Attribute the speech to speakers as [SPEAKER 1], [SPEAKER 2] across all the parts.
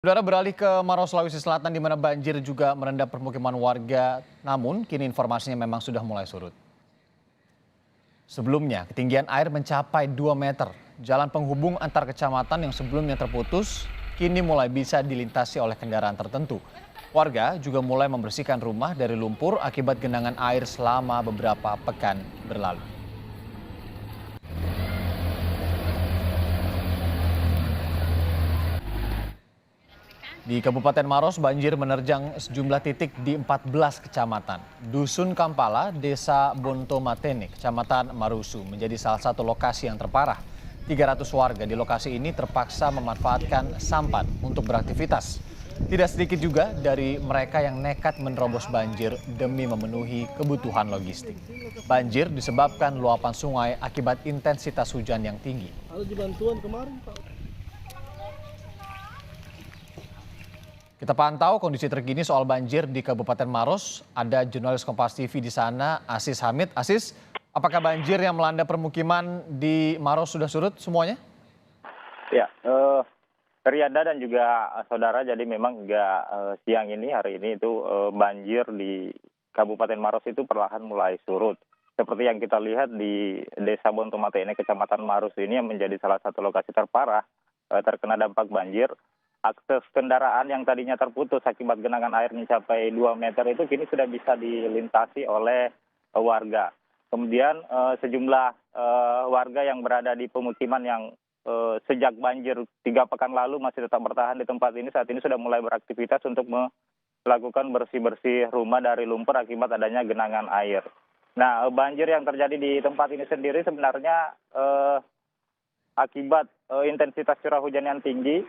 [SPEAKER 1] Saudara beralih ke Maros, Sulawesi Selatan di mana banjir juga merendam permukiman warga, namun kini informasinya memang sudah mulai surut. Sebelumnya, ketinggian air mencapai 2 meter. Jalan penghubung antar kecamatan yang sebelumnya terputus, kini mulai bisa dilintasi oleh kendaraan tertentu. Warga juga mulai membersihkan rumah dari lumpur akibat genangan air selama beberapa pekan berlalu. Di Kabupaten Maros, banjir menerjang sejumlah titik di 14 kecamatan. Dusun Kampala, Desa Bontomatene, Kecamatan Marusu menjadi salah satu lokasi yang terparah. 300 warga di lokasi ini terpaksa memanfaatkan sampan untuk beraktivitas. Tidak sedikit juga dari mereka yang nekat menerobos banjir demi memenuhi kebutuhan logistik. Banjir disebabkan luapan sungai akibat intensitas hujan yang tinggi. Kita pantau kondisi terkini soal banjir di Kabupaten Maros. Ada jurnalis Kompas TV di sana, Asis Hamid. Asis, apakah banjir yang melanda permukiman di Maros sudah surut semuanya?
[SPEAKER 2] Ya, Rianda dan juga saudara, jadi memang hingga siang ini, hari ini itu banjir di Kabupaten Maros itu perlahan mulai surut. Seperti yang kita lihat di Desa Bontomatene, Kecamatan Maros ini yang menjadi salah satu lokasi terparah terkena dampak banjir. Akses kendaraan yang tadinya terputus akibat genangan air mencapai 2 meter itu kini sudah bisa dilintasi oleh warga. Kemudian sejumlah warga yang berada di pemukiman yang sejak banjir 3 pekan lalu masih tetap bertahan di tempat ini, saat ini sudah mulai beraktivitas untuk melakukan bersih-bersih rumah dari lumpur akibat adanya genangan air. Nah, banjir yang terjadi di tempat ini sendiri sebenarnya akibat intensitas curah hujan yang tinggi,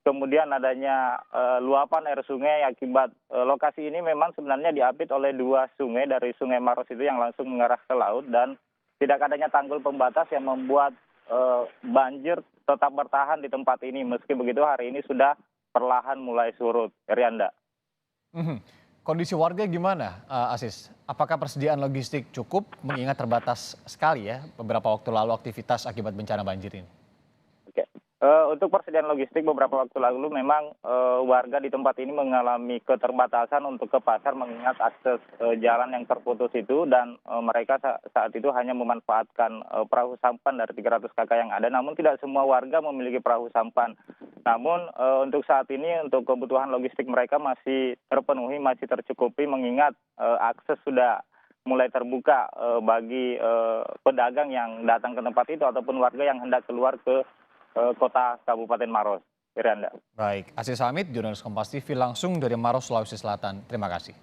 [SPEAKER 2] kemudian adanya luapan air sungai akibat lokasi ini memang sebenarnya diapit oleh 2 sungai dari Sungai Maros itu yang langsung mengarah ke laut, dan tidak adanya tanggul pembatas yang membuat banjir tetap bertahan di tempat ini. Meski begitu hari ini sudah perlahan mulai surut. Rianda.
[SPEAKER 1] Kondisi warga gimana, Asis? Apakah persediaan logistik cukup mengingat terbatas sekali ya beberapa waktu lalu aktivitas akibat bencana banjir ini?
[SPEAKER 2] Oke. Untuk persediaan logistik beberapa waktu lalu memang warga di tempat ini mengalami keterbatasan untuk ke pasar mengingat akses jalan yang terputus itu, dan mereka saat itu hanya memanfaatkan perahu sampan dari 300 kakak yang ada, namun tidak semua warga memiliki perahu sampan. Namun untuk saat ini untuk kebutuhan logistik mereka masih terpenuhi, masih tercukupi mengingat akses sudah mulai terbuka bagi pedagang yang datang ke tempat itu ataupun warga yang hendak keluar ke kota Kabupaten Maros. Iranda.
[SPEAKER 1] Baik, Asis Hamid, jurnalis Kompas TV langsung dari Maros, Sulawesi Selatan. Terima kasih.